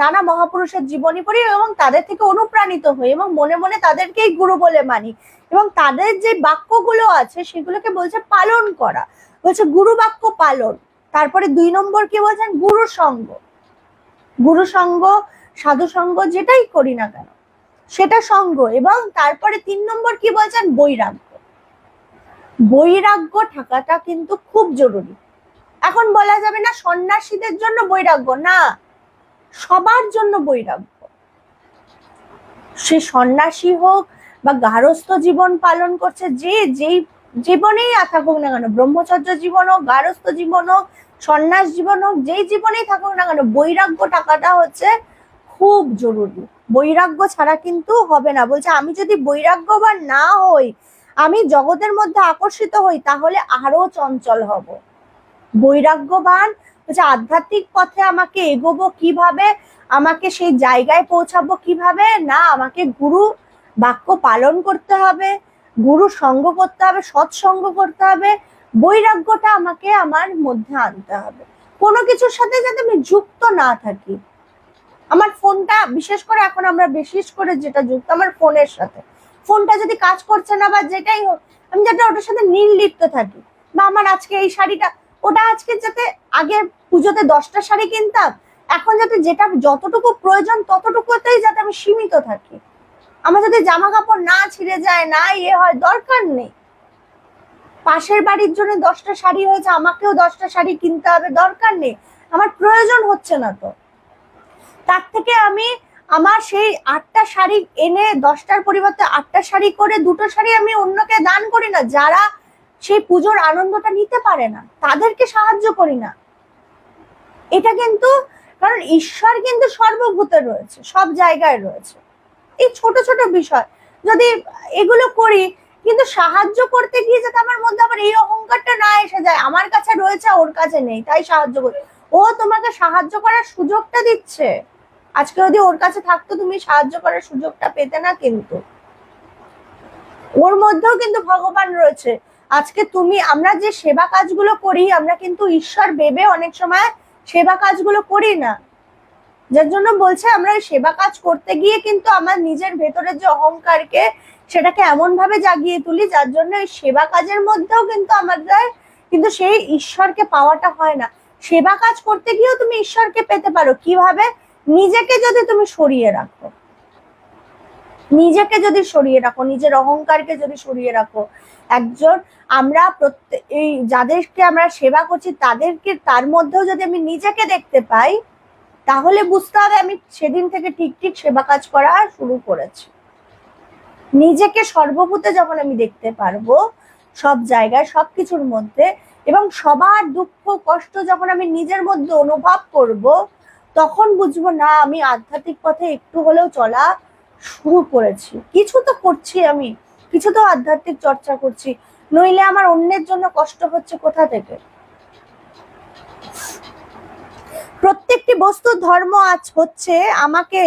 Speaker 2: নানা মহাপুরুষের জীবনী পড়ি এবং তাদের থেকে অনুপ্রাণিত হই এবং মনে মনে তাদেরকেই গুরু বলে মানি, এবং তাদের যে বাক্যগুলো আছে সেগুলোকে বলছে পালন করা, বলছে গুরু বাক্য পালন। তারপরে 2 নম্বর কি বলছেন, গুরু সঙ্গ। গুরু সঙ্গ, সাধু সঙ্গ যেটাই করি না কেন সেটা সঙ্গ, এবং তারপরে 3 নম্বর কি বলছেন, বৈরাগ্য। বৈরাগ্য থাকাটা কিন্তু খুব জরুরি। এখন বলা যাবে না সন্ন্যাসীদের জন্য বৈরাগ্য, না, সবার জন্য বৈরাগ্য। সে সন্ন্যাসী হোক বা গারস্থ জীবন পালন করছে, যে যেই জীবনেই থাকুক না কেন, ব্রহ্মচর্য জীবন হোক, গারস্থ জীবন হোক, সন্ন্যাস জীবন হোক, যেই জীবনেই থাকুক না কেন, বৈরাগ্য টাকাটা হচ্ছে খুব জরুরি। বৈরাগ্য ছাড়া কিন্তু হবে না। বলছে আমি যদি বৈরাগ্যবান না হই, আমি জগতের মধ্যে আকর্ষিত হই, তাহলে আরো চঞ্চল হব। বৈরাগ্যবান হচ্ছে আধ্যাত্মিক পথে আমাকে এগোবো কিভাবে, আমাকে সেই জায়গায় পৌঁছাবো কিভাবে, না আমাকে গুরু বাক্য পালন করতে হবে, গুরু সঙ্গ করতে হবে, সৎসঙ্গ করতে হবে, বৈরাগ্যটা আমাকে আমার মধ্যে আনতে হবে। কোনো কিছুর সাথে যাতে আমি যুক্ত না থাকি। আমার ফোনটা, বিশেষ করে এখন আমরা বিশেষ করে যেটা যুক্ত আমার ফোনের সাথে, ফোনটা যদি কাজ করছে না বা যেটাই হোক, আমি যাতে ওটার সাথে নির্লিপ্ত থাকি। বা আমার আজকে এই শাড়িটা, ওটা আজকে যাতে, আগে পুজোতে 10টা শাড়ি কিনতাম, এখন যাতে যেটা যতটুকু প্রয়োজন ততটুকুতেই যাতে আমি সীমিত থাকি। আমার যাতে জামা কাপড় না ছিঁড়ে যায়, না হয়, দরকার নেই। পাশের বাড়ির জন্য 10টা শাড়ি হয়েছে, আমাকেও 10টা শাড়ি কিনতে হবে, দরকার নেই। আমার প্রয়োজন হচ্ছে না। তো তার থেকে আমি আমার সেই 8টা শাড়ি এনে 10টার পরিবর্তে 8টা শাড়ি করে 2টো শাড়ি আমি অন্যকে দান করি না, যারা সেই পুজোর আনন্দটা নিতে পারে না, তাদেরকে সাহায্য করি না। এটা কিন্তু, কারণ ঈশ্বর কিন্তু সর্বভূতে রয়েছে, সব জায়গায় রয়েছে। এই ছোট ছোট বিষয় যদি এগুলো করি, কিন্তু সাহায্য করতে গিয়ে যাতে আমার মধ্যে আবার এই অহংকারটা না এসে যায়, আমার কাছে রয়েছে ওর কাছে নেই তাই সাহায্য করি। ও তোমাকে সাহায্য করার সুযোগটা দিচ্ছে। আজকে যদি ওর কাছে থাকতো, তুমি সাহায্য করার সুযোগটা পেতে না। কিন্তু ওর মধ্যেও কিন্তু ভগবান রয়েছে। আজকে তুমি, আমরা যে সেবা কাজগুলো করি, আমরা কিন্তু ঈশ্বর ভেবে অনেক সময় সেবা কাজগুলো করি না। যার জন্য বলছে আমরা ওই সেবা কাজ করতে গিয়ে কিন্তু আমার নিজের ভেতরের যে অহংকারকে, সেটাকে এমন ভাবে জাগিয়ে তুলি, যার জন্য এই সেবা কাজের মধ্যেও কিন্তু আমাদের কিন্তু সেই ঈশ্বরকে পাওয়াটা হয় না। সেবা কাজ করতে গিয়েও তুমি ঈশ্বরকে পেতে পারো কিভাবে? নিজেকে যদি তুমি সরিয়ে রাখো, নিজেকে যদি সরিয়ে রাখো, নিজের অহংকারকে যদি সরিয়ে রাখো। একজন, আমরা প্রত্যেক এই যাদেরকে আমরা সেবা করছি তাদেরকে, তার মধ্যেও যদি আমি নিজেকে দেখতে পাই, তাহলে বুঝতে হবে আমি সেদিন থেকে ঠিক ঠিক সেবা কাজ করা শুরু করেছি। নিজেকে সর্বভূতে যখন আমি দেখতে পারবো, সব জায়গায় সবকিছুর মধ্যে, এবং সবার দুঃখ কষ্ট যখন আমি নিজের মধ্যে অনুভব করব, তখন বুঝবো না আমি আধ্যাত্মিক পথে একটু হলেও চলা শুরু করেছি। কিছু তো করছি আমি, কিছু তো আধ্যাত্মিক চর্চা করছি, নইলে আমার অন্যের জন্য কষ্ট হচ্ছে কোথা থেকে? প্রত্যেকটি বস্তুর ধর্ম আজ হচ্ছে আমাকে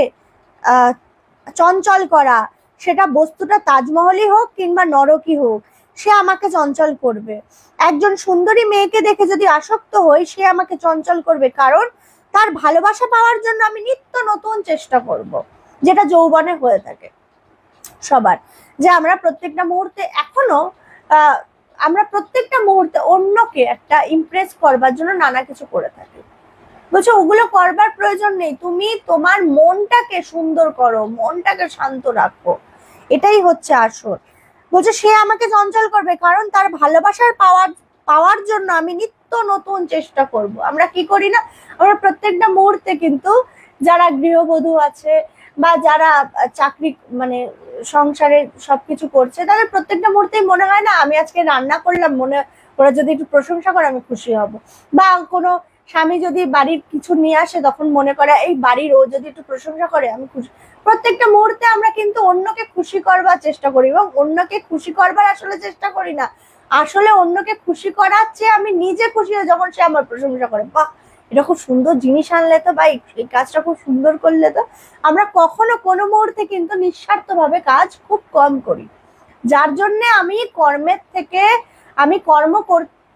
Speaker 2: চঞ্চল করা। সেটা বস্তুটা তাজমহলই হোক কিংবা নরকই হোক, সে আমাকে চঞ্চল করবে। একজন সুন্দরী মেয়েকে দেখে যদি আসক্ত হই, সে আমাকে চঞ্চল করবে, কারণ তার ভালোবাসা পাওয়ার জন্য আমি নিত্য নতুন চেষ্টা করব, যেটা যৌবনে হয়ে থাকে সবার। যে আমরা প্রত্যেকটা মুহূর্তে, এখনো আমরা প্রত্যেকটা মুহূর্তে অন্যকে একটা ইমপ্রেস করবার জন্য নানা কিছু করে থাকি। বলছো ওগুলো করবার প্রয়োজন নেই, তুমি তোমার মনটাকে সুন্দর করো, মনটাকে শান্ত রাখো, এটাই হচ্ছে আসল। বলছে সে আমাকে চঞ্চল করবে, কারণ তার ভালোবাসার পাওয়ার জন্য আমি নিত্য নতুন চেষ্টা করব। আমরা কি করি না, আমরা প্রত্যেকটা মুহূর্তে কিন্তু, যারা গৃহবধূ আছে বা যারা চাকরি মানে সংসারে সবকিছু করছে, তাদের প্রত্যেকটা মুহূর্তেই মনে হয় না আমি আজকে রান্না করলাম, মনে ওরা যদি একটু প্রশংসা করে আমি খুশি হব। বা কোনো স্বামী যদি বাড়ির কিছু নিয়ে আসে, তখন মনে করে এই বাড়ির ও যদি একটু প্রশংসা করে আমি খুশি। প্রত্যেকটা মুহূর্তে আমরা কিন্তু অন্যকে খুশি করবার চেষ্টা করি, এবং অন্যকে খুশি করবার আসলে চেষ্টা করি না। আসলে অন্যকে খুশি করার চেয়ে আমি নিজে খুশি হই যখন সে আমার প্রশংসা করে, বাহ এটা খুব সুন্দর জিনিস আনলে তো, বা এই কাজটা খুব সুন্দর করলে তো। আমরা কখনো কোনো মুহূর্তে কিন্তু নিঃস্বার্থভাবে কাজ খুব কম করি, যার জন্য আমি কর্মের থেকে, আমি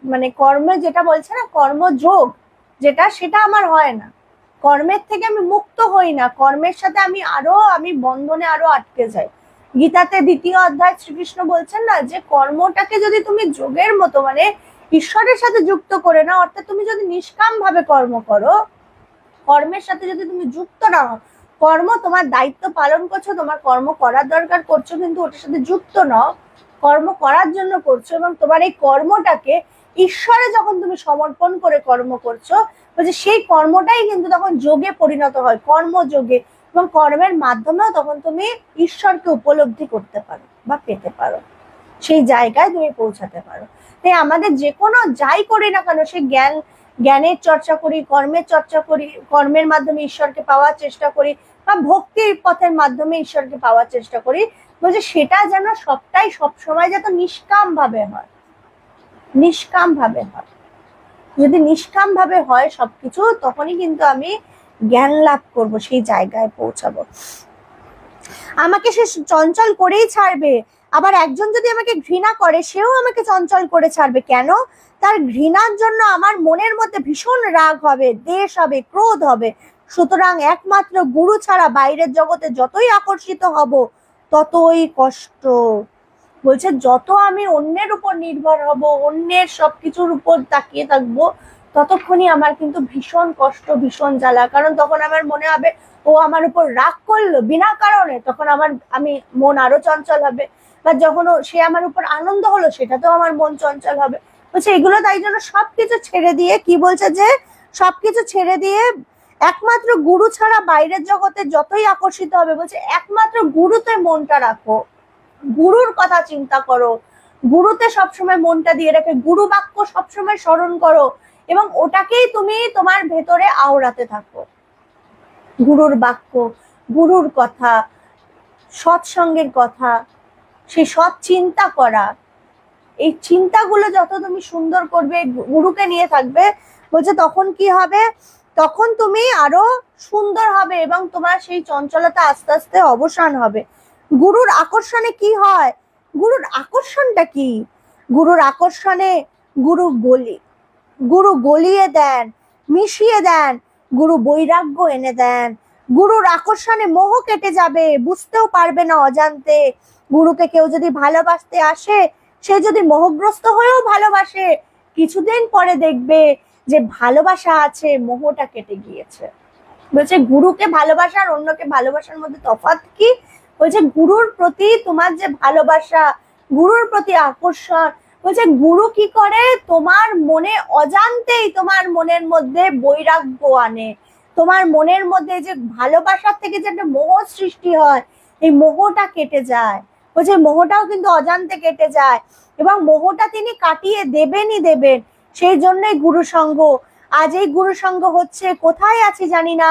Speaker 2: মানে কর্মে যেটা বলছে না, কর্মযোগ যেটা, সেটা আমার হয় না। কর্মের থেকে আমি মুক্ত হই না, কর্মের সাথে আমি বন্ধনে আরো আটকে যাই। গীতাতে 2য় অধ্যায় শ্রীকৃষ্ণ বলছেন না, যে কর্মটাকে যদি তুমি যোগের মতো মানে ঈশ্বরের সাথে যুক্ত করে না, অর্থাৎ তুমি যদি নিষ্কাম ভাবে কর্ম করো, কর্মের সাথে যদি তুমি যুক্ত না হও, কর্ম তোমার দায়িত্ব পালন করছো, তোমার কর্ম করার দরকার করছো, কিন্তু ওটার সাথে যুক্ত নও, কর্ম করার জন্য করছো, এবং তোমার এই কর্মটাকে ঈশ্বরে যখন তুমি সমর্পণ করে কর্ম করছো, বলছে সেই কর্মটাই কিন্তু তখন যোগে পরিণত হয়, কর্মযোগে, এবং কর্মের মাধ্যমেও তখন তুমি ঈশ্বরকে উপলব্ধি করতে পারো বা পেতে পারো, সেই জায়গায় তুমি পৌঁছাতে পারো। তাই আমাদের যে কোনো যাই করি না কেন, সে জ্ঞানের চর্চা করি, কর্মের চর্চা করি, কর্মের মাধ্যমে ঈশ্বরকে পাওয়ার চেষ্টা করি, বা ভক্তির পথের মাধ্যমে ঈশ্বরকে পাওয়ার চেষ্টা করি, বলছে সেটা যেন সবটাই সবসময় যাতে নিষ্কাম ভাবে হয়, নিষ্কাম ভাবে হয়। যদি নিষ্কাম ভাবে হয় সবকিছু, তখনই কিন্তু আমি জ্ঞান লাভ করব, সেই জায়গায় পৌঁছাবো। আমাকে সে চঞ্চল করেই ছাড়বে। আবার একজন যদি আমাকে ঘৃণা করে, সেও আমাকে চঞ্চল করে ছাড়বে। কেন? তার ঘৃণার জন্য আমার মনের মধ্যে ভীষণ রাগ হবে, দ্বেষ হবে, ক্রোধ হবে। সুতরাং একমাত্র গুরু ছাড়া বাইরের জগতে যতই আকর্ষিত হব, ততই কষ্ট। বলছে যত আমি অন্যের উপর নির্ভর হব, অন্যের সবকিছুর উপর তাকিয়ে থাকবো, ততক্ষণই আমার কিন্তু ভীষণ কষ্ট, ভীষণ জ্বালা। কারণ তখন আমার মনে হবে ও আমার উপর রাগ করলো বিনা কারণে, তখন আমি মন আরো চঞ্চল হবে। বা যখন সে আমার উপর আনন্দ হলো, সেটাতেও আমার মন চঞ্চল হবে। বলছে এগুলো তাই জন্য সবকিছু ছেড়ে দিয়ে, কি বলছে যে সবকিছু ছেড়ে দিয়ে একমাত্র গুরু ছাড়া বাইরের জগতে যতই আকর্ষিত হবে, বলছে একমাত্র গুরুতে মনটা রাখো, গুরুর কথা চিন্তা করো, গুরুতে সবসময় মনটা দিয়ে রাখে, গুরু বাক্য সবসময় স্মরণ করো, এবং ওটাকেই তুমি তোমার ভেতরে আওড়াতে থাকো। গুরুর বাক্য, গুরুর কথা, সৎসঙ্গের কথা, সেই সৎ চিন্তা করা, এই চিন্তাগুলো যত তুমি সুন্দর করবে, গুরুকে নিয়ে থাকবে, বলছে তখন কি হবে, তখন তুমি আরো সুন্দর হবে এবং তোমার সেই চঞ্চলতা আস্তে আস্তে অবসান হবে। গুরুর আকর্ষণে কি হয়? গুরুর আকর্ষণটা কি? গুরুর আকর্ষণে গুরু গলিয়ে দেন, মিশিয়ে দেন, গুরু বৈরাগ্য এনে দেন। গুরুর আকর্ষণে মোহ কেটে যাবে, বুঝতেও পারবে না অজান্তে। গুরুকে কেউ যদি ভালোবাসতে আসে, সে যদি মোহগ্রস্ত হয়েও ভালোবাসে, কিছুদিন পরে দেখবে যে ভালোবাসা আছে, মোহটা কেটে গিয়েছে। বলছে গুরুকে ভালোবাসা আর অন্যকে ভালোবাসার মধ্যে তফাৎ কি? বলছে গুরুর প্রতি তোমার যে ভালোবাসা, গুরুর প্রতি আকর্ষণ, বলছে গুরু কি করে, তোমার মনে অজান্তেই তোমার মনের মধ্যে বৈরাগ্য আনে। তোমার মনের মধ্যে যে ভালোবাসার থেকে যে একটা মোহ সৃষ্টি হয়, এই মোহটা কেটে যায়। বলছে মোহটাও কিন্তু অজান্তে কেটে যায়, এবং মোহটা তিনি কাটিয়ে দেবেনই দেবেন। সেই জন্যই গুরু সঙ্গ। আজ এই গুরু সঙ্গ হচ্ছে, কোথায় আছি জানি না,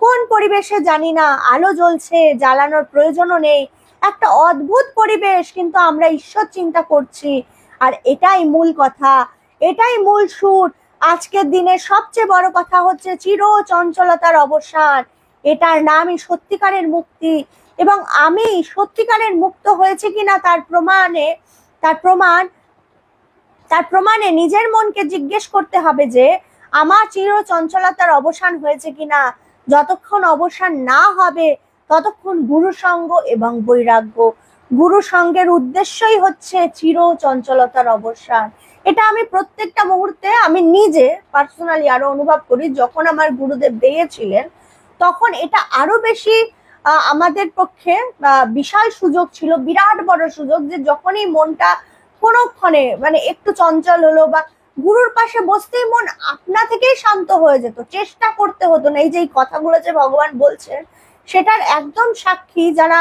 Speaker 2: কোন পরিবেশে জানি না, আলো জ্বলছে, জ্বালানোর প্রয়োজনও নেই, একটা অদ্ভুত পরিবেশ, কিন্তু আমরা ঈশ্বর চিন্তা করছি। আর এটাই মূল কথা, এটাই মূল সুর। আজকের দিনে সবচেয়ে বড় কথা হচ্ছে চির চঞ্চলতার অবসান। এটার নামই সত্যিকারের মুক্তি। এবং আমি সত্যিকারের মুক্ত হয়েছে কিনা তার প্রমাণে নিজের মনকে জিজ্ঞেস করতে হবে যে আমার চির চঞ্চলতার অবসান হয়েছে কিনা। যতক্ষণ অবসান না হবে, ততক্ষণ গুরু সঙ্গ এবং বৈরাগ্য। গুরু সঙ্গের উদ্দেশ্যই হচ্ছে চির চঞ্চলতার অবসান। এটা আমি প্রত্যেকটা মুহূর্তে আমি নিজে পার্সোনালি আরো অনুভব করি। যখন আমার গুরুদেব দেয়ে ছিলেন, তখন এটা আরো বেশি আমাদের পক্ষে বিশাল সুযোগ ছিল, বিরাট বড় সুযোগ, যে যখনই মনটা কোনোক্ষণে মানে একটু চঞ্চল হলো, বা গুরুর পাশে বসতেই মন আপনা থেকেই শান্ত হয়ে যেত, চেষ্টা করতে হতো না। এই যে কথাগুলো যে ভগবান বলছেন, সেটার একদম সাক্ষী যারা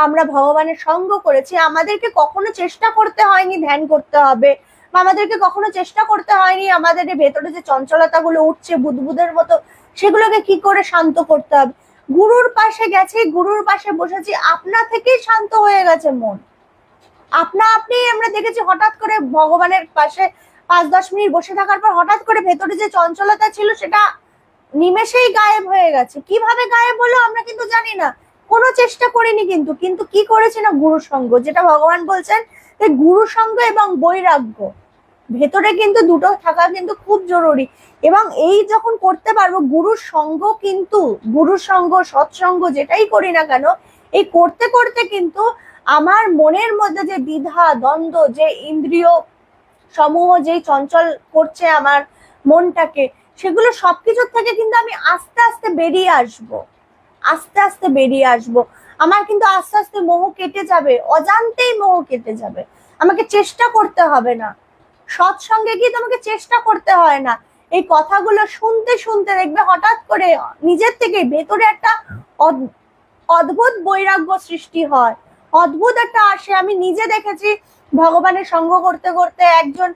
Speaker 2: আমরা ভগবানের সঙ্গ করেছি। আমাদেরকে কখনো চেষ্টা করতে হয়নি ধ্যান করতে হবে, বা আমাদেরকে কখনো চেষ্টা করতে হয়নি আমাদের ভেতরে যে চঞ্চলতা গুলো উঠছে বুদবুদের মতো, সেগুলোকে কি করে শান্ত করতে হবে। গুরুর পাশে গেছি, গুরুর পাশে বসেছি, আপনা থেকেই শান্ত হয়ে গেছে মন। আপনি আমরা দেখেছি হঠাৎ করে ভগবানের পাশে 5-10 মিনিট বসে থাকার পর হঠাৎ করে ভেতরে যে চঞ্চলতা ছিল, সেটা নিমেষেই গায়েব হয়ে গেছে। কিভাবে গায়েব হলো আমরা কিন্তু জানি না, কোনো চেষ্টা করিনি। কিন্তু কি করেছি না, গুরু সঙ্গ। যেটা ভগবান বলছেন যে গুরু সঙ্গ এবং বৈরাগ্য, ভেতরে কিন্তু দুটো থাকা কিন্তু খুব জরুরি। এবং এই যখন করতে পারবো গুরু সঙ্গ সৎসঙ্গ যেটাই করি না কেন, এই করতে করতে কিন্তু আমার মনের মধ্যে যে দ্বিধা দ্বন্দ্ব, যে ইন্দ্রিয় সমূহ যেই চঞ্চল করছে আমার মনটাকে, সেগুলো সবকিছুর থেকে কিন্তু আমি আস্তে আস্তে বেরিয়ে আসবো। আমার কিন্তু আস্তে আস্তে মোহ কেটে যাবে, অজান্তেই মোহ কেটে যাবে। আমাকে চেষ্টা করতে হবে না, সৎসঙ্গে গিয়ে তোমাকে চেষ্টা করতে হয় না। এই কথাগুলো শুনতে শুনতে দেখবে হঠাৎ করে নিজের থেকে ভেতরে একটা অদ্ভুত বৈরাগ্য সৃষ্টি হয়, অদ্ভুত একটা আসে। আমি নিজে দেখেছি ভগবানের সঙ্গ করতে করতে একজন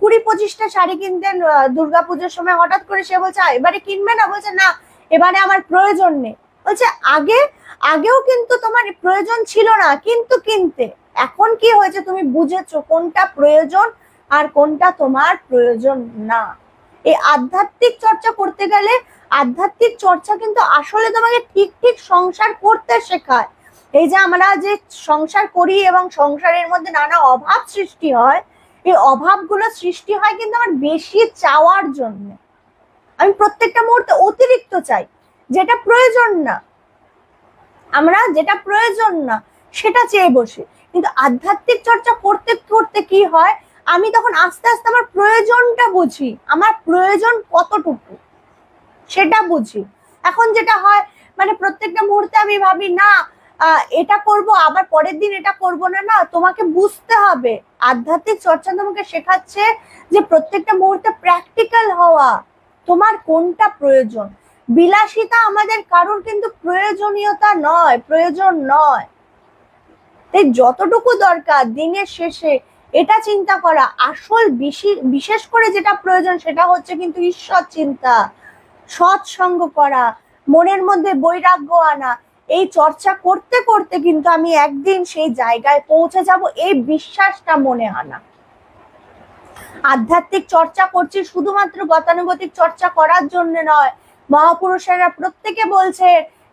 Speaker 2: 20-25টা শাড়ি কিনতেন দুর্গাপুজোর সময়, হঠাৎ করে সে বলছে এবারে কিনবে না, বলছে না এবারে আমার প্রয়োজন নেই। বলছে আগেও কিন্তু তোমার প্রয়োজন ছিল না, কিন্তু কিনতে। এখন কি হয়েছে, তুমি বুঝেছো কোনটা প্রয়োজন আর কোনটা তোমার প্রয়োজন না। এই আধ্যাত্মিক চর্চা করতে গেলে, আধ্যাত্মিক চর্চা কিন্তু আসলে তোমাকে ঠিক ঠিক সংসার করতে শেখায়। এই যে আমরা যে সংসার করি এবং সংসারের মধ্যে নানা অভাব সৃষ্টি হয়, এই অভাবগুলো সৃষ্টি হয় কিন্তু আমার বেশি চাওয়ার জন্য। আমি প্রত্যেকটা মুহূর্তে অতিরিক্ত চাই, যেটা প্রয়োজন না। আমরা যেটা প্রয়োজন না সেটা চেয়ে বসি। কিন্তু আধ্যাত্মিক চর্চা করতে করতে কি হয়, আমি তখন আস্তে আস্তে আমার প্রয়োজনটা বুঝি, আমার প্রয়োজন কতটুকু সেটা বুঝি। এখন যেটা হয় মানে প্রত্যেকটা মুহূর্তে আমি ভাবি না এটা করব, আবার পরের দিন এটা করব না। না, তোমাকে বুঝতে হবে। আধ্যাত্মিক চর্চা তোমাকে শেখাচ্ছে যে প্রত্যেকটা মুহূর্তে প্র্যাকটিক্যাল হওয়া, তোমার কোনটা প্রয়োজন। বিলাসিতা আমাদের কারোর কিন্তু প্রয়োজনীয়তা নয়, প্রয়োজন নয়। তাই যতটুকু দরকার দিনের শেষে এটা চিন্তা করা। আসল বিশেষ করে যেটা প্রয়োজন সেটা হচ্ছে কিন্তু ঈশ্বর চিন্তা, সৎসঙ্গ করা, মনের মধ্যে বৈরাগ্য আনা। এই চর্চা করতে করতে কিন্তু আমি একদিন সেই জায়গায় পৌঁছে যাব, এই বিশ্বাসটা মনে আনা। আধ্যাত্মিক চর্চা করছি শুধুমাত্র গতানুগতিক চর্চা করার জন্য নয়। মহাপুরুষেরা প্রত্যেকে বলছে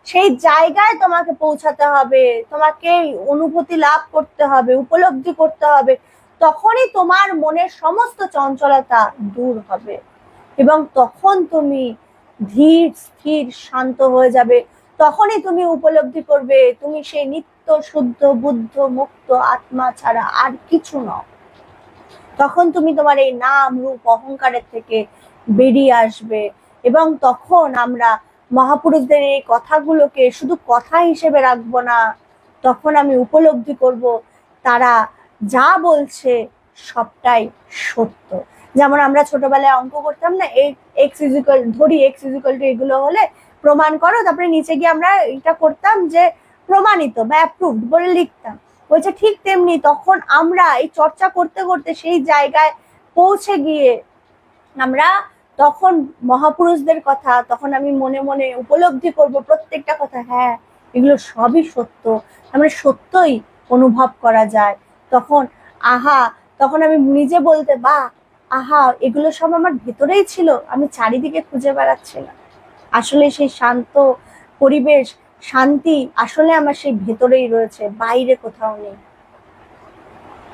Speaker 2: সেই জায়গায় তোমাকে পৌঁছাতে হবে, তোমাকে অনুভূতি লাভ করতে হবে, উপলব্ধি করতে হবে। তখনই তোমার মনের সমস্ত চঞ্চলতা দূর হবে এবং তখন তুমি ধীর স্থির শান্ত হয়ে যাবে। তখনই তুমি উপলব্ধি করবে তুমি সেই নিত্য শুদ্ধ বুদ্ধ মুক্ত আত্মা ছাড়া আর কিছু নও। তখন তুমি তোমার এই নাম রূপ অহংকারের থেকে বেরিয়ে আসবে এবং তখন আমরা মহাপুরুষদের এই কথাগুলোকে শুধু কথা হিসেবে রাখবো না। তখন আমি উপলব্ধি করব তারা যা বলছে সবটাই সত্য। যেমন আমরা ছোটবেলায় অঙ্ক করতাম না, এক্স ইজিক্যাল ধরি এক্স ইজিক্যাল টু এগুলো হলে প্রমাণ করো, তারপরে নিচে গিয়ে আমরা এটা করতাম যে প্রমাণিত বা অ্যাপ্রুভড বলে লিখতাম। বলছে ঠিক তেমনি তখন আমরা এই চর্চা করতে করতে সেই জায়গায় পৌঁছে গিয়ে আমরা তখন মহাপুরুষদের কথা তখন আমি মনে মনে উপলব্ধি করব প্রত্যেকটা কথা, হ্যাঁ এগুলো সবই সত্য, আমরা সত্যই অনুভব করা যায়। তখন তখন আমি নিজে বলতে আহা এগুলো সব আমার ভেতরেই ছিল, আমি চারিদিকে খুঁজে বেড়াচ্ছিলাম। আসলে সেই শান্ত পরিবেশ, শান্তি আসলে আমার সেই ভেতরেই রয়েছে, বাইরে কোথাও নেই।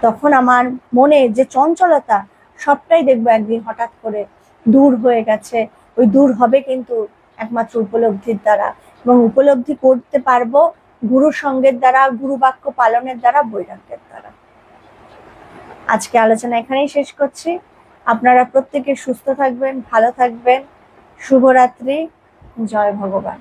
Speaker 2: তখন আমার মনে যে চঞ্চলতা সবটাই দেখবো একদিন হঠাৎ করে দূর হয়ে গেছে। ওই দূর হবে কিন্তু একমাত্র উপলব্ধির দ্বারা, এবং উপলব্ধি করতে পারবো গুরু সঙ্গের দ্বারা, গুরু বাক্য পালনের দ্বারা, বৈরাগ্যের দ্বারা। আজকে আলোচনা এখানেই শেষ করছি। আপনারা প্রত্যেকে সুস্থ থাকবেন, ভালো থাকবেন। শুভরাত্রি। জয় ভগবান।